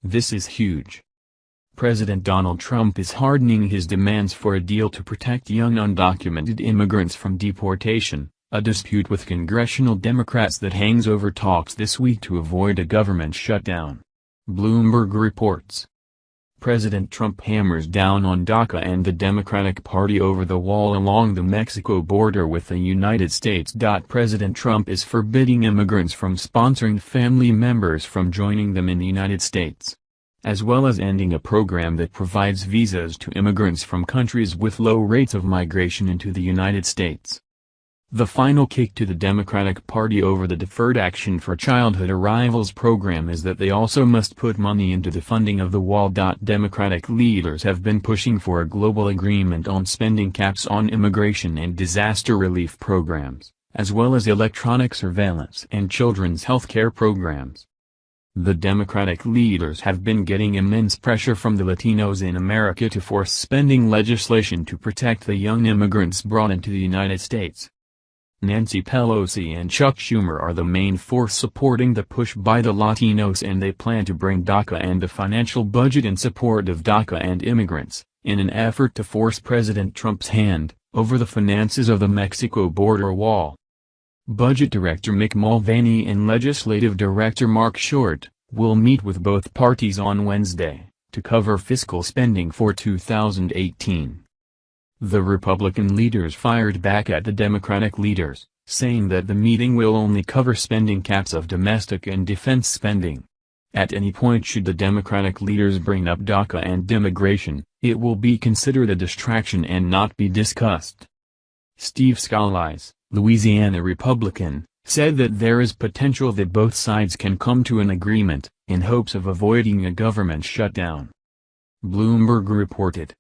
This is huge. President Donald Trump is hardening his demands for a deal to protect young undocumented immigrants from deportation, a dispute with congressional Democrats that hangs over talks this week to avoid a government shutdown. Bloomberg reports. President Trump hammers down on DACA and the Democratic Party over the wall along the Mexico border with the United States. President Trump is forbidding immigrants from sponsoring family members from joining them in the United States, as well as ending a program that provides visas to immigrants from countries with low rates of migration into the United States. The final kick to the Democratic Party over the Deferred Action for Childhood Arrivals program is that they also must put money into the funding of the wall. Democratic leaders have been pushing for a global agreement on spending caps on immigration and disaster relief programs, as well as electronic surveillance and children's health care programs. The Democratic leaders have been getting immense pressure from the Latinos in America to force spending legislation to protect the young immigrants brought into the United States. Nancy Pelosi and Chuck Schumer are the main force supporting the push by the Latinos, and they plan to bring DACA and the financial budget in support of DACA and immigrants, in an effort to force President Trump's hand over the finances of the Mexico border wall. Budget Director Mick Mulvaney and Legislative Director Mark Short will meet with both parties on Wednesday to cover fiscal spending for 2018. The Republican leaders fired back at the Democratic leaders, saying that the meeting will only cover spending caps of domestic and defense spending. At any point should the Democratic leaders bring up DACA and immigration, it will be considered a distraction and not be discussed. Steve Scalise, Louisiana Republican, said that there is potential that both sides can come to an agreement, in hopes of avoiding a government shutdown. Bloomberg reported.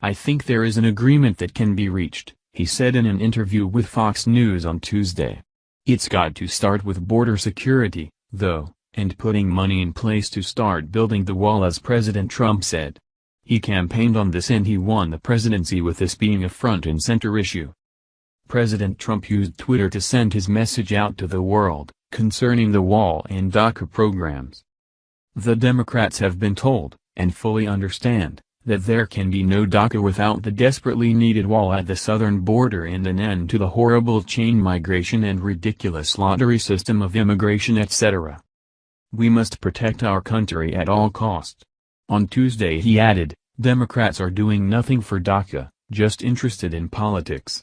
"I think there is an agreement that can be reached," he said in an interview with Fox News on Tuesday. "It's got to start with border security, though, and putting money in place to start building the wall," as President Trump said. He campaigned on this and he won the presidency with this being a front and center issue. President Trump used Twitter to send his message out to the world, concerning the wall and DACA programs. The Democrats have been told, and fully understand, that there can be no DACA without the desperately needed wall at the southern border and an end to the horrible chain migration and ridiculous lottery system of immigration, etc. "We must protect our country at all costs." On Tuesday he added, "Democrats are doing nothing for DACA, just interested in politics."